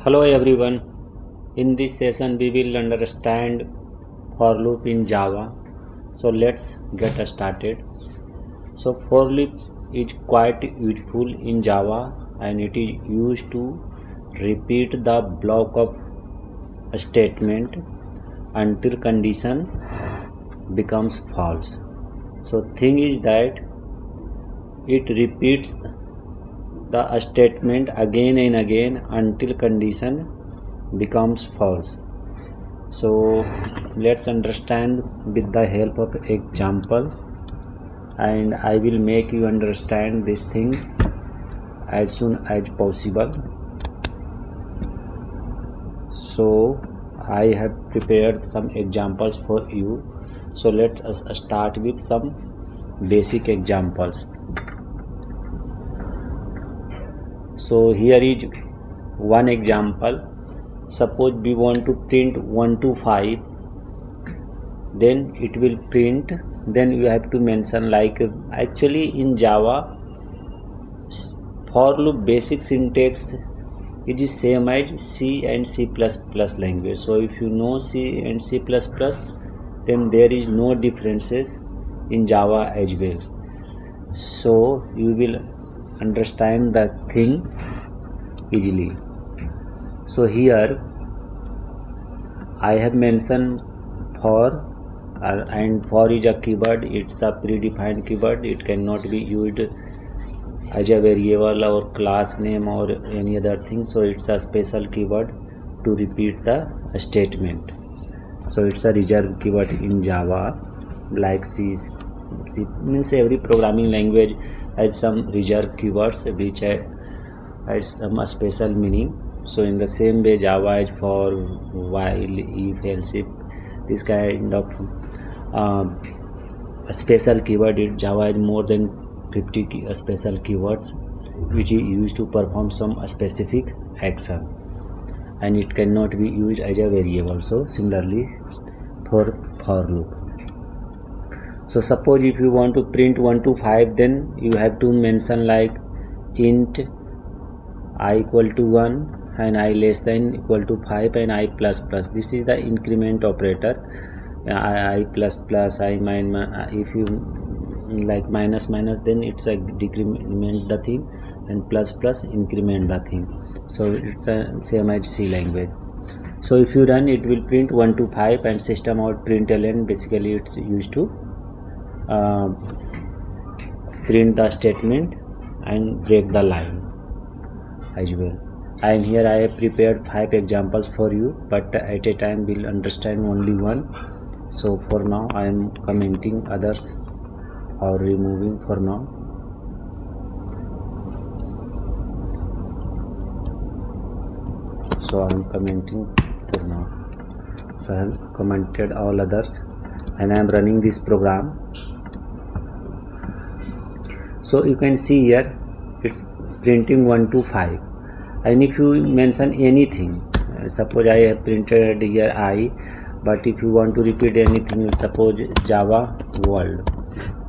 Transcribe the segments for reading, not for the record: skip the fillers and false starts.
Hello everyone. In this session we will understand for loop in Java. So let's get started. So for loop is quite useful in Java and it is used to repeat the block of a statement until condition becomes false. So thing is that it repeats the statement again and again until condition becomes false. So let's understand with the help of example, and I will make you understand this thing as soon as possible. So I have prepared some examples for you. So let us start with some basic examples. So here is one example. Suppose we want to print 1 to 5, then it will print, then you have to mention, like actually in Java for loop basic syntax it is same as C and C++ language. So if you know C and C++, then there is no differences in Java as well. So you will understand the thing easily. So here I have mentioned for, and for is a keyword. It's a predefined keyword. It cannot be used as a variable or class name or any other thing. So it's a special keyword to repeat the statement. So it's a reserved keyword in Java, like C means every programming language has some reserved keywords which has some special meaning. So in the same way Java is for while, if, else, if, this kind of a special keyword. Java has more than 50 special keywords which is used to perform some specific action, and it cannot be used as a variable. So similarly for loop. So suppose if you want to print 1 to 5, then you have to mention like int I equal to 1 and I less than equal to 5 and I plus plus. This is the increment operator. I plus plus, I minus, if you like minus minus, then it's a decrement the thing, and plus plus increment the thing. So it's a same as C language. So if you run, it will print 1 to 5 and system out println. Basically it's used to print the statement and break the line as well. And here I have prepared 5 examples for you, but at a time we'll understand only one. So for now I am commenting others or removing for now. So I am commenting for now. So I have commented all others and I am running this program. So you can see here it's printing 1 to 5, and if you mention anything, suppose I have printed here I, but if you want to repeat anything, suppose Java world,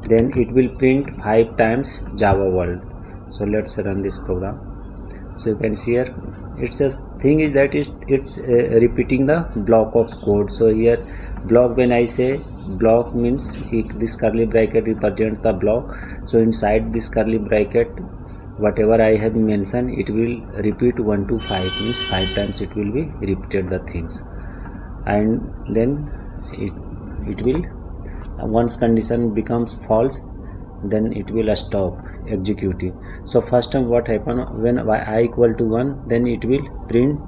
then it will print 5 times Java world. So let's run this program. So you can see here it's a thing is that it's repeating the block of code. So here block, when I say block means this curly bracket represents the block. So inside this curly bracket whatever I have mentioned, it will repeat 1 to 5, means 5 times it will be repeated the things, and then it will, once condition becomes false, then it will stop executing. So first time what happen, when I equal to 1, then it will print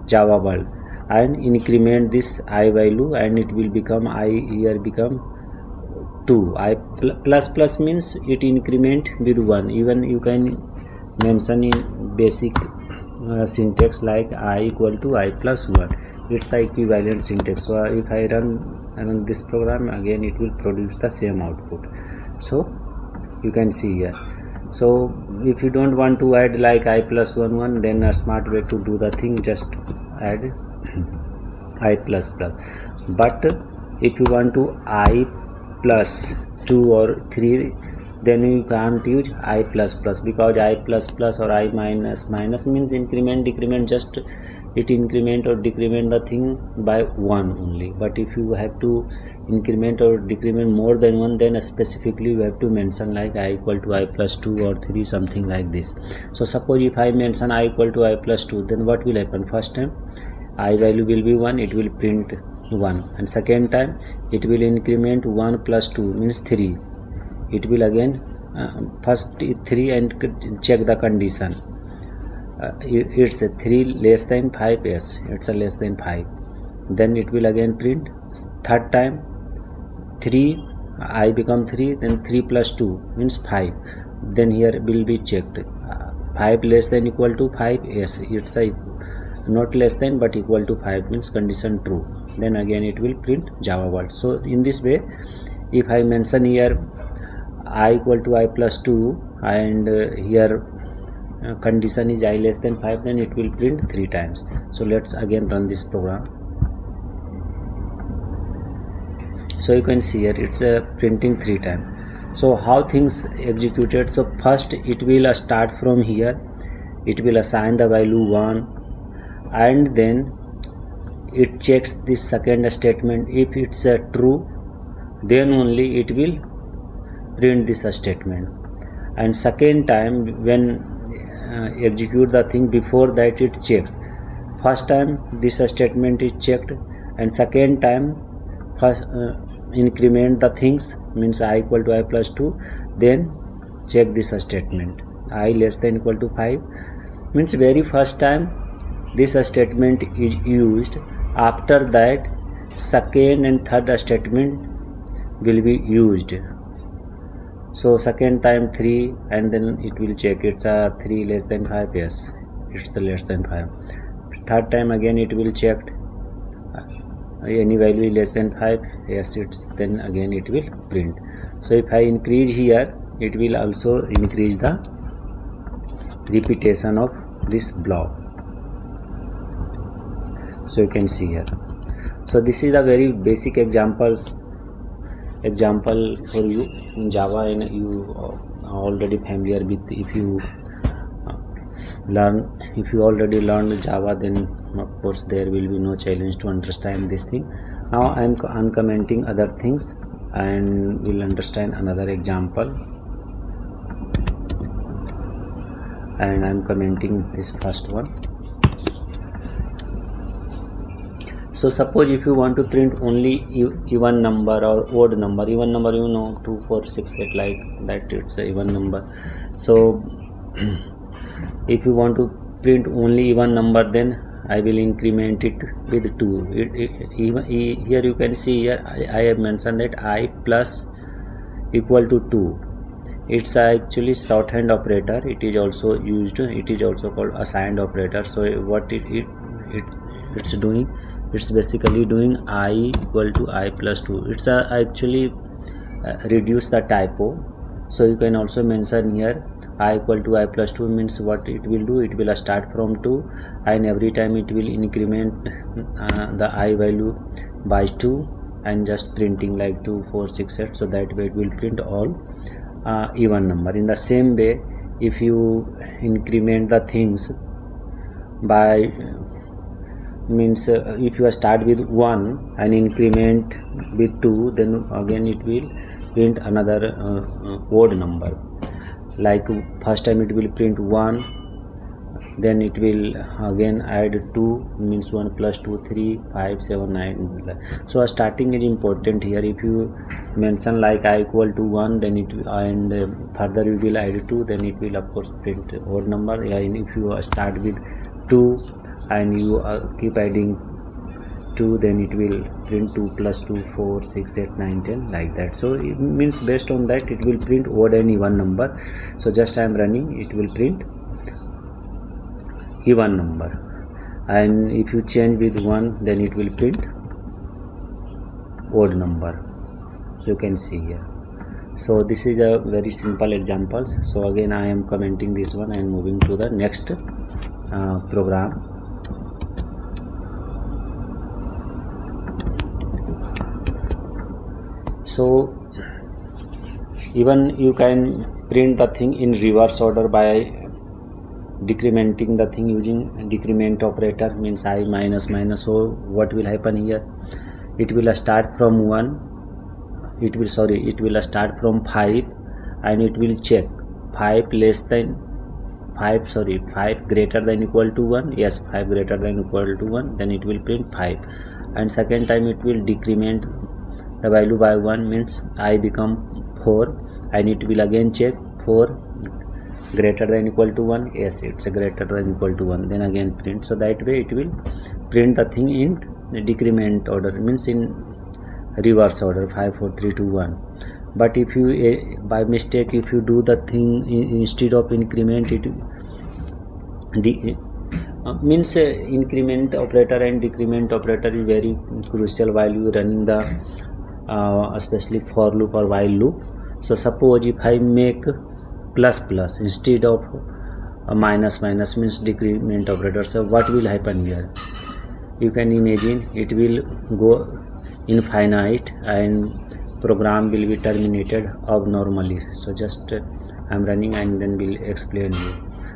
Java world and increment this I value, and it will become I here become 2. I plus plus means it increment with 1. Even you can mention in basic syntax like I equal to I plus 1. It's a equivalent syntax. So if I run this program again, it will produce the same output. So you can see here. So if you don't want to add like I plus 1, then a smart way to do the thing, just add I plus plus. But if you want to I plus 2 or 3, then you can't use I plus plus, because I plus plus or I minus minus means increment decrement, just it increment or decrement the thing by 1 only. But if you have to increment or decrement more than 1, then specifically you have to mention like I equal to I plus 2 or 3, something like this. So suppose if I mention I equal to I plus 2, then what will happen? First time I value will be 1, it will print 1, and second time it will increment 1 plus 2 means 3, it will again first 3 and check the condition. It's a 3 less than 5, yes, it's a less than 5, then it will again print. Third time 3, I become 3, then 3 plus 2 means 5, then here will be checked 5 less than equal to 5, yes, it's a not less than but equal to 5 means condition true, then again it will print Java world. So in this way, if I mention here I equal to I plus 2 and here condition is I less than 5, then it will print 3 times. So let's again run this program. So you can see here it's printing 3 times. So how things executed? So first it will start from here, it will assign the value 1, and then it checks this second statement. If it's true, then only it will print this statement. And second time when execute the thing, before that it checks. First time this statement is checked, and second time first increment the things means I equal to I plus 2, then check this statement I less than equal to 5 means very first time this statement is used. After that second and third statement will be used. So second time 3, and then it will check it's a 3 less than 5, yes, it's the less than 5. Third time again it will check any value less than 5, yes, it's, then again it will print. So if I increase here, it will also increase the repetition of this block. So you can see here. So this is a very basic example for you in Java, and you are already familiar with. If you already learned Java, then of course there will be no challenge to understand this thing. Now I am uncommenting other things and we'll understand another example, and I am commenting this first one. So suppose if you want to print only even number or odd number, even number, you know, 2, 4, 6, 8, like that, it's a even number. So if you want to print only even number, then I will increment it with 2. Here you can see here I have mentioned that I plus equal to 2. It's actually shorthand operator. It is also used. It is also called assigned operator. So what it's doing? It's basically doing I equal to I plus 2. It's actually reduce the typo. So you can also mention here I equal to I plus 2 means what it will do, it will start from 2 and every time it will increment the I value by 2 and just printing like 2, 4, 6, 8. So that way it will print all even number. In the same way, if you increment the things by means if you start with 1 and increment with 2, then again it will print another odd number. Like first time it will print 1, then it will again add 2 means 1 plus 2, 3, 5, 7, 9. So starting is important here. If you mention like I equal to 1, then it and further you will add 2, then it will of course print odd number. And if you start with 2 and you keep adding 2, then it will print 2 plus 2, 4, 6, 8, 9, 10, like that. So it means based on that it will print odd and even number. So just I am running, it will print even number, and if you change with 1, then it will print odd number. So you can see here. So this is a very simple example. So again I am commenting this one and moving to the next program. So Even you can print the thing in reverse order by decrementing the thing using decrement operator, means I minus minus. So what will happen here? It will start from 1, it will start from 5, and it will check 5 greater than equal to 1. Yes, 5 greater than equal to 1, then it will print 5. And second time it will decrement the value by 1, means I become 4, and it will again check 4 greater than equal to 1. Yes, it's a greater than equal to 1, then again print. So that way it will print the thing in decrement order, means in reverse order, 5 4 3 2 1. But if you by mistake if you do the thing instead of increment, it means increment operator and decrement operator is very crucial while you running the especially for loop or while loop. So suppose if I make plus plus instead of minus minus, means decrement operator, so what will happen here? You can imagine it will go infinite and program will be terminated abnormally. So just I'm running and then will explain you.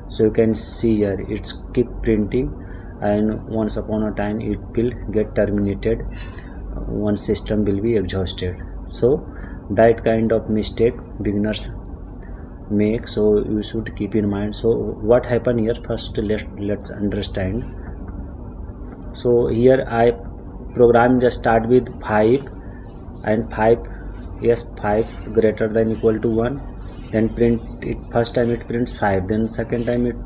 So you can see here it's keep printing, and once upon a time it will get terminated, one system will be exhausted. So that kind of mistake beginners make, so you should keep in mind. So what happened here? First let's understand. So here I program just start with 5 and 5, yes, 5 greater than equal to 1, then print it. First time it prints 5, then second time it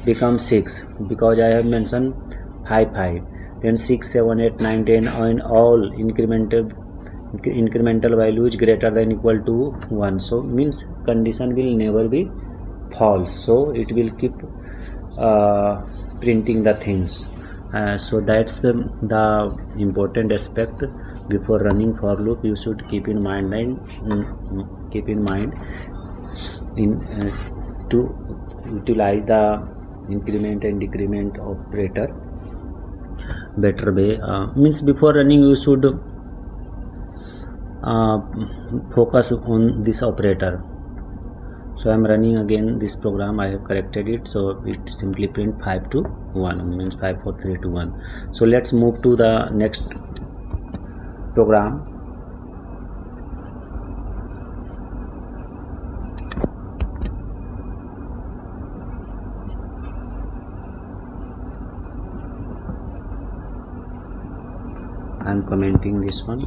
becomes 6 because I have mentioned 5 5, then 6 7 8 9 10, and all incremental value is greater than equal to 1. So means condition will never be false, so it will keep printing the things. So that's the important aspect before running for loop. You should keep in mind and to utilize the increment and decrement operator better way. Means before running you should focus on this operator. So I am running again this program, I have corrected it, so it simply print 5 to 1, means 5 4 3 2 1. So let's move to the next program. I am commenting this one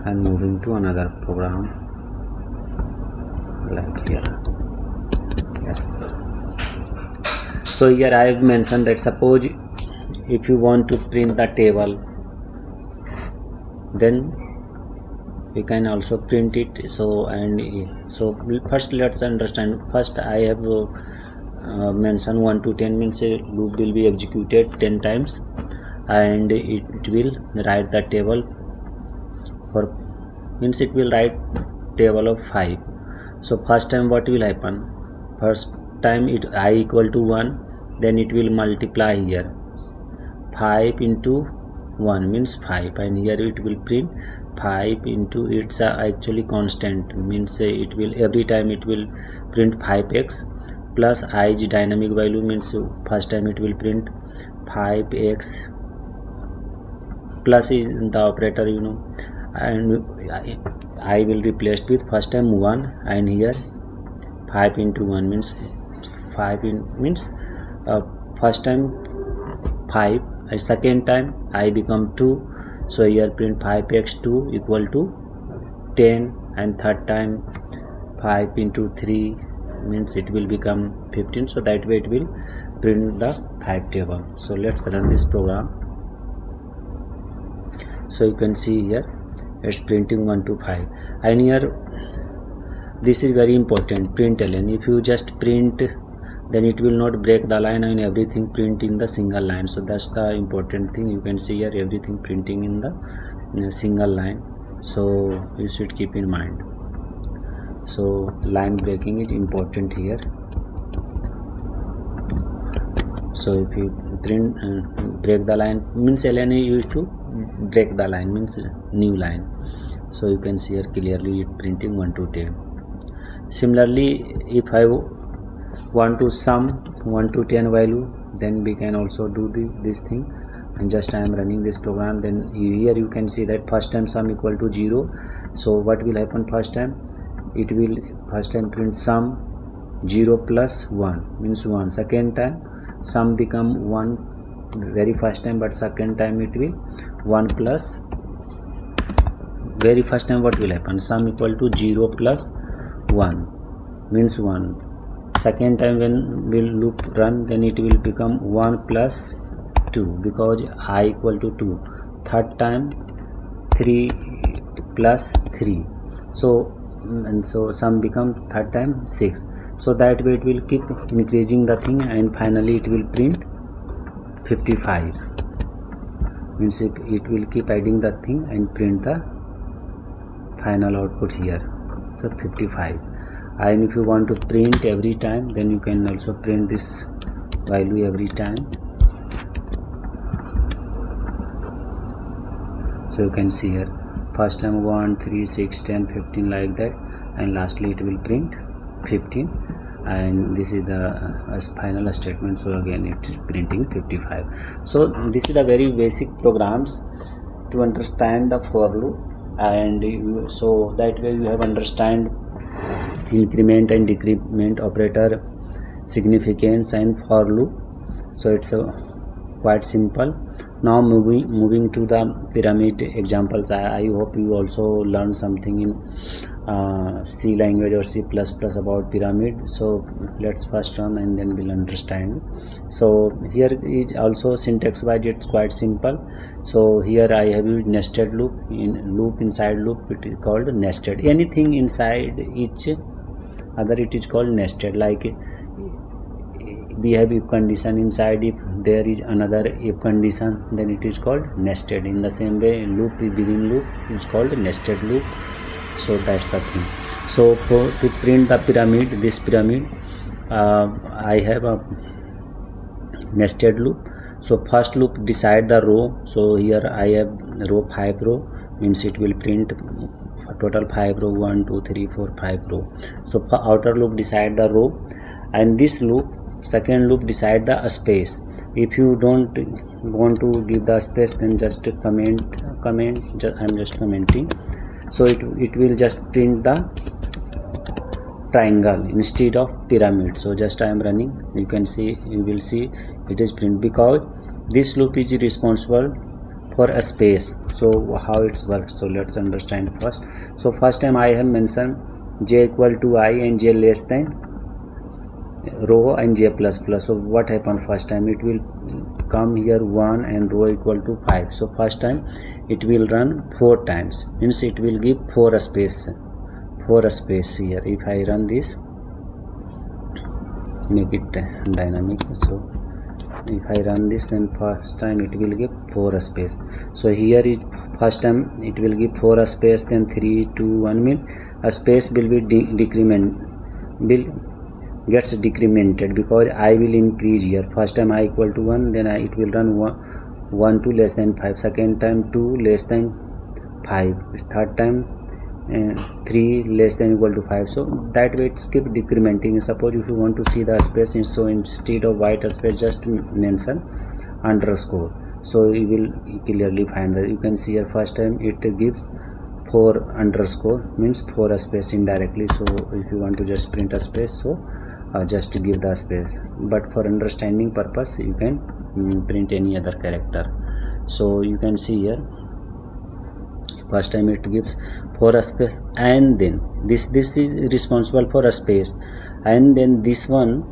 and moving to another program like here. Yes. So here I have mentioned that suppose if you want to print the table, then we can also print it. So first let's understand. First I have mentioned 1 to 10, means a loop will be executed 10 times and it will write the table for, means it will write table of 5. So first time what will happen? First time it I equal to 1, then it will multiply here 5 into 1 means 5, and here it will print 5 into, it's actually constant, means it will every time it will print 5x plus I is dynamic value, means first time it will print 5x plus is the operator, you know, and I will replace with first time 1 and here 5 into 1 means 5 means first time 5 and second time I become 2, so here print 5x2 equal to 10, and third time 5 into 3 means it will become 15. So that way it will print the 5 table. So let's run this program. So you can see here it's printing 1 to 5, and here this is very important, println. If you just print, then it will not break the line and everything print in the single line. So that's the important thing. You can see here everything printing in the single line, so you should keep in mind. So line breaking is important here. So if you print break the line, means ln is used to break the line, means new line. So you can see here clearly it printing 1 to 10. Similarly, if I want to sum 1 to 10 value, then we can also do this thing. And just I am running this program, then here you can see that first time sum equal to 0. So what will happen first time? It will first time print sum 0 plus 1 means 1. Second time sum become 1 very first time, but second time it will 1 plus. Very first time what will happen? Sum equal to 0 plus 1 means 1. Second time when will loop run, then it will become 1 plus 2 because I equal to 2. Third time 3 plus 3. So and so sum become third time 6. So that way it will keep increasing the thing, and finally it will print 55. Means it will keep adding the thing and print the final output here. So 55. And if you want to print every time, then you can also print this value every time. So you can see here first time 1, 3, 6, 10, 15 like that, and lastly it will print 15, and this is the final statement. So again it is printing 55. So this is the very basic programs to understand the for loop, and so that way you have understand increment and decrement operator, significance, and for loop. So it's quite simple. Now moving to the pyramid examples. I hope you also learn something in C language or C++ about pyramid. So let's first run and then we'll understand. So here is also syntax wise it's quite simple. So here I have used nested loop. In loop inside loop it is called nested. Anything inside each other it is called nested. Like we have if condition inside, if there is another if condition, then it is called nested. In the same way loop within loop is called nested loop. So that's the thing. So to print the pyramid, this pyramid, I have a nested loop. So first loop decide the row. So here I have row 5 row, means it will print total 5 row, 1 2 3 4 5 row. So outer loop decide the row, and this loop second loop decide the space. If you don't want to give the space, then just comment I'm just commenting. So it will just print the triangle instead of pyramid. So just I am running, you will see it is print because this loop is responsible for a space. So how it works, so let's understand first. So first time I have mentioned j equal to I and j less than row and j plus plus. So what happened first time? It will come here 1 and row equal to 5. So first time it will run 4 times, means it will give 4 space here. If I run this, make it dynamic. So if I run this, then first time it will give 4 space. So here is first time it will give 4 space, then 3 2 1 means a space will be gets decremented because I will increase here. First time I equal to 1, then it will run 1 2 less than 5. Second time 2 less than 5. Third time 3 less than equal to 5. So that way it's keep decrementing. Suppose if you want to see the space, so instead of white space just mention underscore. So you will clearly find that. You can see here first time it gives 4 underscore, means 4 space indirectly. So if you want to just print a space, so just give the space, but for understanding purpose you can print any other character. So you can see here first time it gives 4 space, and then this is responsible for a space, and then this one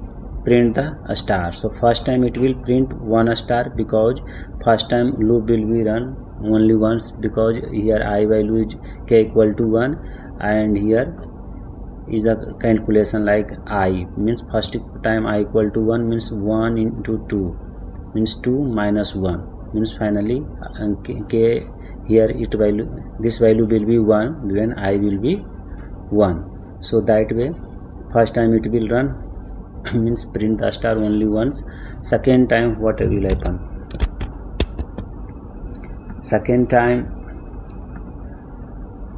print the star. So first time it will print 1 star because first time loop will be run only once, because here I value is k equal to 1, and here is the calculation like I, means first time I equal to 1 means 1 into 2 means 2 minus 1 means finally k here it value, this value will be 1 when I will be 1. So that way first time it will run means print the star only once. Second time what will happen? Second time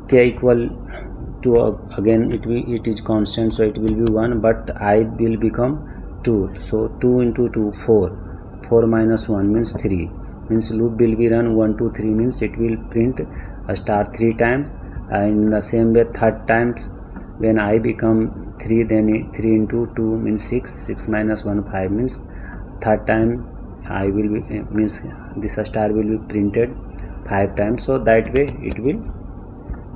k equal to again it is constant, so it will be 1, but I will become 2, so 2 into 2 4 minus 1 means 3, means loop will be run 1 2 3 means it will print a star 3 times, and in the same way third times when I become 3, then 3 into 2 means 6 minus 1 5 means third time I will be means this star will be printed 5 times, so that way it will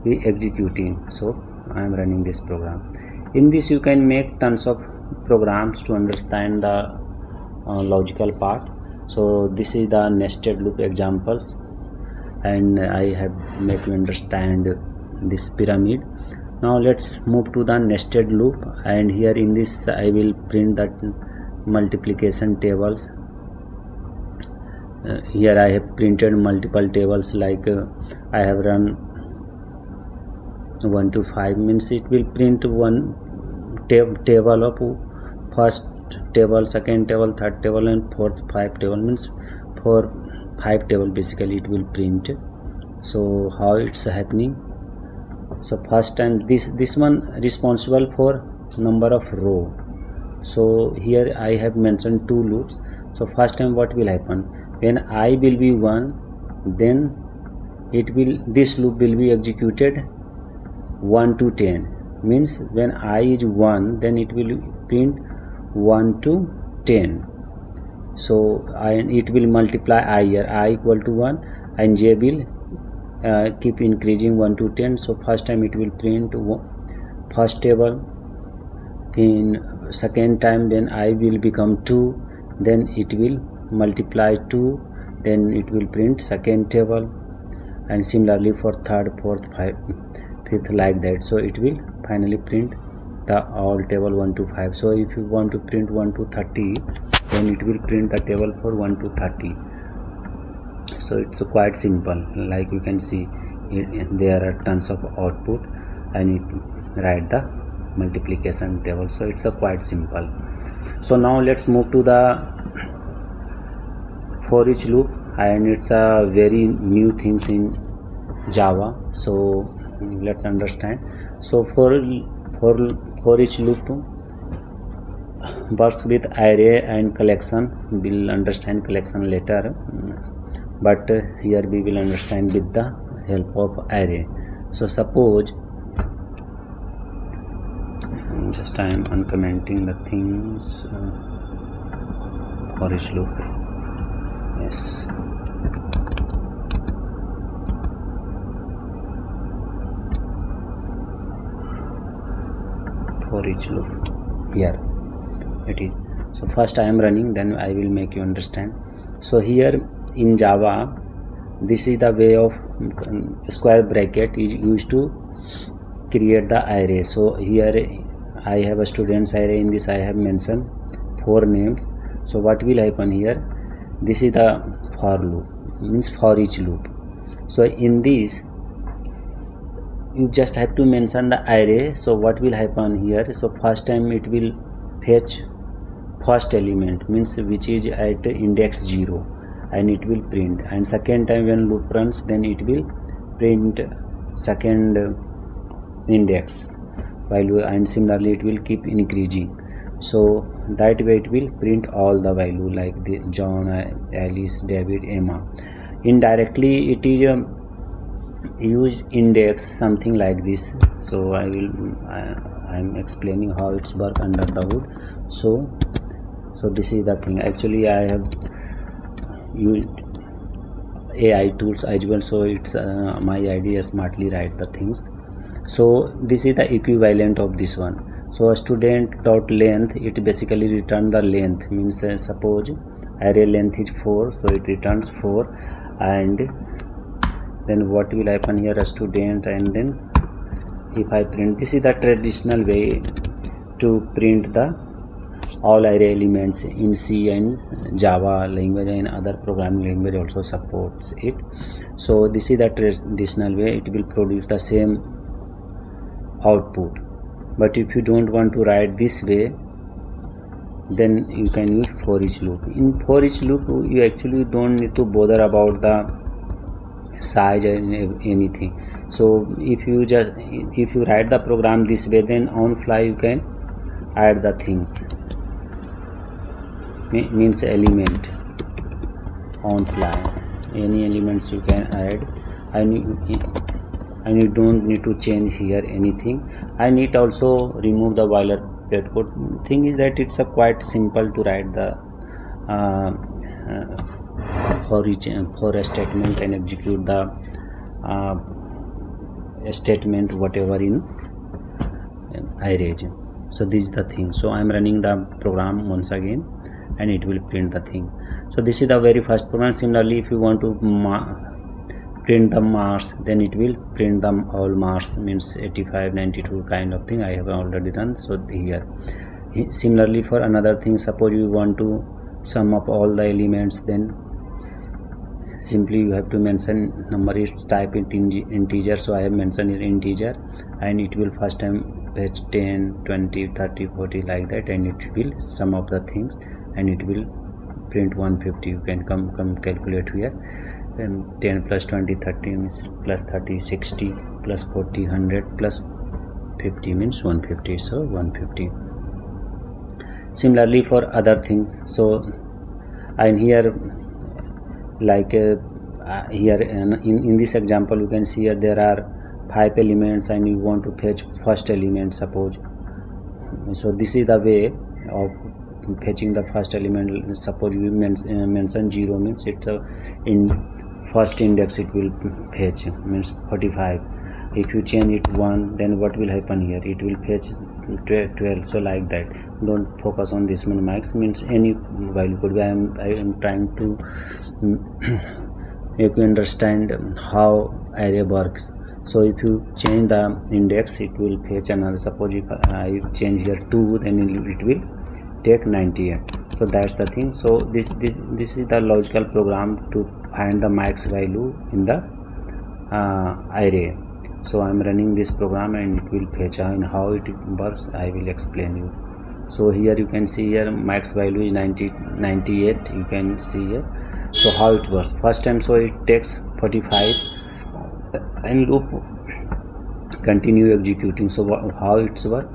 be executing. So I am running this program. In this you can make tons of programs to understand the logical part. So this is the nested loop examples, and I have made you understand this pyramid. Now let's move to the nested loop, and here in this I will print that multiplication tables. Here I have printed multiple tables, like I have run 1 to 5 means it will print one table of first table, second table, third table, and fourth 5 table, means for 5 table basically it will print. So how it's happening? So first time this one responsible for number of row. So here I have mentioned 2 loops. So first time what will happen, when I will be 1, then this loop will be executed 1 to 10, means when I is 1, then it will print 1 to 10. So it will multiply I here, I equal to 1, and j will keep increasing 1 to 10. So first time it will print first table, in second time when I will become 2, then it will multiply 2, then it will print second table, and similarly for third, fourth, fifth, like that. So it will finally print the all table 1 to 5. So if you want to print 1 to 30, then it will print the table for 1 to 30. So it's quite simple, like you can see there are tons of output, and it write the multiplication table. So it's quite simple. So now let's move to the for each loop, and it's a very new things in Java. So let's understand. So for each loop works with array and collection. We'll understand collection later, but here we will understand with the help of array. So suppose just I am uncommenting the things for each loop. Yes. For each loop, here it is. So first I am running, then I will make you understand. So here in Java, this is the way of square bracket is used to create the array. So here I have a students array. In this I have mentioned 4 names. So what will happen here, this is the for loop, means for each loop. So in this you just have to mention the array. So what will happen here, so first time it will fetch first element, means which is at index 0, and it will print, and second time when loop runs, then it will print second index value, and similarly it will keep increasing. So that way it will print all the value, like the John, Alice, David, Emma. Indirectly it is use index, something like this. So I am explaining how it's work under the hood. So this is the thing. Actually I have used AI tools as well, so it's my idea smartly write the things. So this is the equivalent of this one. So student dot length, it basically return the length, means suppose array length is 4, so it returns 4, and then what will happen here, a student, and then if I print, this is the traditional way to print the all array elements in C and Java language, and other programming language also supports it. So this is the traditional way, it will produce the same output. But if you don't want to write this way, then you can use for each loop. In for each loop you actually don't need to bother about the size and anything. So if you write the program this way, then on fly you can add the things, means element on fly, any elements you can add, and you don't need to change here anything. I need also remove the boilerplate code. Thing is that it's a quite simple to write the for a statement and execute the statement whatever in array. So this is the thing. So I am running the program once again and it will print the thing. So this is the very first program. Similarly, if you want to print the marks, then it will print them all marks, means 85, 92 kind of thing I have already done. So here similarly for another thing, suppose you want to sum up all the elements, then simply you have to mention number is type it in integer. So I have mentioned it integer, and it will first time fetch 10, 20, 30, 40 like that, and it will sum up the things and it will print 150. You can come calculate here. 10 plus 20 30 means plus 30 60 plus 40 100 plus 50 means 150. So 150. Similarly for other things. So and here like here in this example you can see here there are 5 elements and you want to fetch first element, suppose. So this is the way of fetching the first element. Suppose you mention 0 means it's in first index it will fetch, means 45. If you change it 1, then what will happen here? It will fetch 12. So like that, don't focus on this one. Max means any value could be. I am trying to make you understand how array works. So if you change the index, it will fetch another. Suppose if I change here 2, then it will take 98. So that's the thing. So this is the logical program to find the max value in the array. So I'm running this program and it will fetch, and how it works I will explain you. So here you can see here max value is 98. You can see here. So how it works? First time, so it takes 45 and loop continue executing. So how it's work?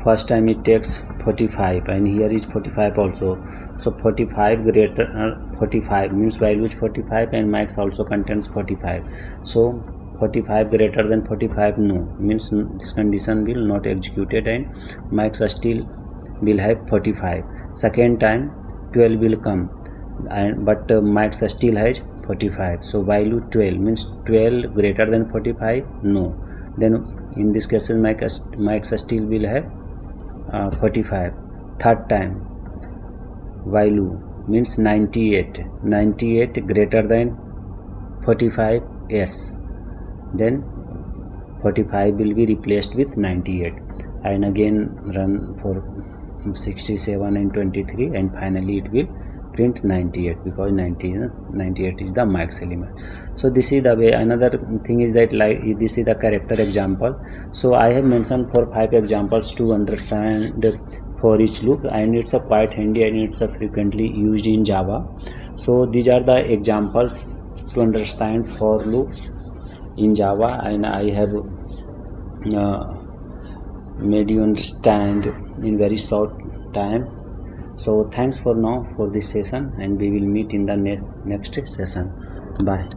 First time it takes 45 and here is 45 also. So 45 greater 45 means value is 45 and max also contains 45. So 45 greater than 45, no, means this condition will not executed and max still will have 45. Second time 12 will come, and but max still has 45. So value 12 means 12 greater than 45, no. Then in this case max still will have 45. Third time value means 98 greater than 45, yes, then 45 will be replaced with 98, and again run for 67 and 23, and finally it will print 98 because 98 is the max element. So this is the way. Another thing is that, like, this is the character example. So I have mentioned 4-5 examples to understand for each loop, and it's a quite handy and it's a frequently used in Java. So these are the examples to understand for loop in Java, and I have made you understand in very short time. So thanks for now for this session, and we will meet in the next session. Bye.